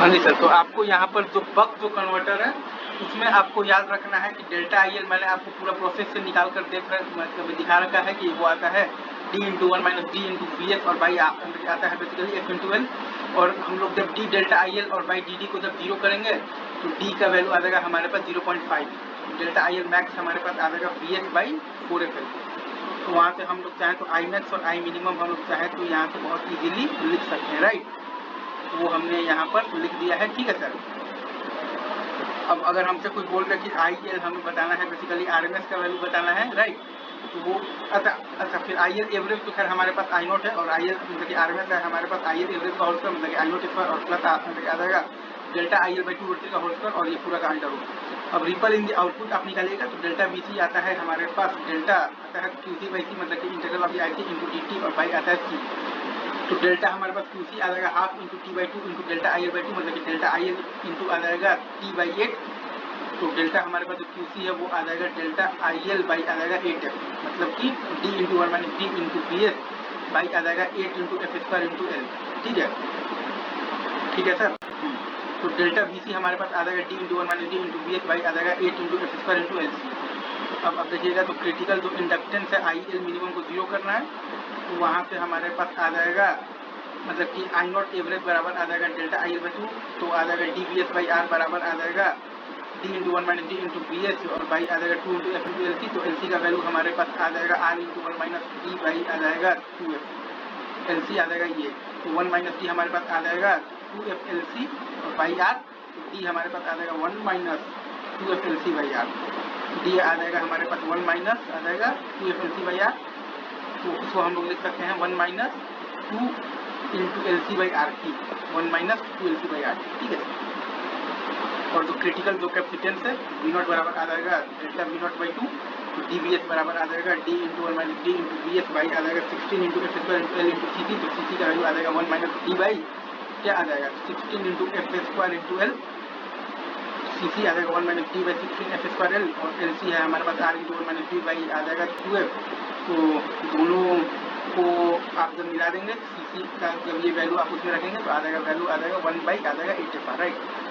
हाँ जी सर, तो आपको यहाँ पर जो बक जो कन्वर्टर है उसमें आपको याद रखना है कि डेल्टा आई एल मैंने आपको पूरा प्रोसेस से निकाल कर मतलब दिखा रखा है कि वो आता है D into one minus D into V S और बाई आता है बेसिकली एफ इंटू एल। और हम लोग जब डी डेल्टा आई एल और बाई डी डी को जब जीरो करेंगे तो डी का वैल्यू आ जाएगा हमारे पास 0.5, डेल्टा आई एल मैक्स हमारे पास आ जाएगा वी एस बाई 4FL। तो वहाँ से हम लोग चाहें तो आई मैक्स और आई मिनिमम हम लोग चाहें तो यहाँ से बहुत ईजिली लिख सकते हैं, राइट। वो हमने यहाँ पर लिख दिया है, ठीक है सर। अब अगर हमसे कोई बोल रहे कि आई एल हमें बताना है, बेसिकली आरएमएस का वैल्यू बताना है, राइट। तो वो अच्छा फिर आई एल एवरेज तो खैर हमारे पास आई नोट है और आई एल मतलब कि आरएमएस है हमारे पास आई एल एवरेज का होल स्क्वायर मतलब कि आई नोट स्क्वायर और प्लस आ जाएगा डेल्टा आई एल बाई 2 का होल स्क्वायर और ये पूरा का अंडर रूट। अब रिपल इन द आउटपुट आप निकालिएगा तो डेल्टा बी सी आता है हमारे पास, डेल्टा आता है क्यू सी बाई सी मतलब कि integral of the I C into D T और बाई आता है सी। तो डेल्टा हमारे पास क्यू सी आ जाएगा half into T by 2 into delta I L by 2 मतलब कि डेल्टा आई एल इंटू आ जाएगा टी बाई 8। तो डेल्टा हमारे पास जो क्यू सी है वो आ जाएगा डेल्टा आई एल बाई आ जाएगा 8F मतलब कि D into one minus D into B S by आ जाएगा 8 into F square into L, ठीक है सर। तो डेल्टा बी सी हमारे पास आ जाएगा D into one minus D into B S by आ जाएगा 8 into F square into L C. अब देखिएगा तो क्रिटिकल जो इंडक्टेंस है आई एल मिनिमम को जीरो करना है, तो वहाँ से हमारे पास आ जाएगा मतलब कि आई नॉट एवरेज बराबर आ जाएगा डेल्टा आई एल बाई 2, तो आ जाएगा D B S by R बराबर आ जाएगा D into one minus D into B S और बाई आ जाएगा 2 into F into L C. तो एल सी का वैल्यू हमारे पास आ जाएगा R into one minus D by आ जाएगा 2F, एल सी आ जाएगा ये। तो वन माइनस डी हमारे पास आ जाएगा 2F एल सी और बाई आर, तो डी हमारे पास आ जाएगा 1 minus 2F L C by R, D आ जाएगा हमारे पास 1 माइनस आ जाएगा 2F L C by are. तो इसको हम लोग लिख सकते हैं 1 minus 2 into L C by R T, 1 minus 2 L C by R T, ठीक है। और जो क्रिटिकल जो कैपेसिटेंस है वी नॉट बराबर आ जाएगा डेल्टा वी नॉट बाई 2, तो डी बी एस बराबर आ जाएगा D into one minus D into B S by आ जाएगा 16 into F square into L into C C. तो सी सी का वैल्यू आ जाएगा 1 माइनस डी बाई क्या आ जाएगा 16 into F square into L, C C आ जाएगा 1 minus D by 16 F square L और एल सी है हमारे पास R into one minus D by आ जाएगा 2F। तो दोनों को आप जब मिला देंगे सी सी का जब ये वैल्यू आप उसमें रखेंगे तो आ जाएगा वैल्यू आ जाएगा 1 बाई आ जाएगा 8F, राइट।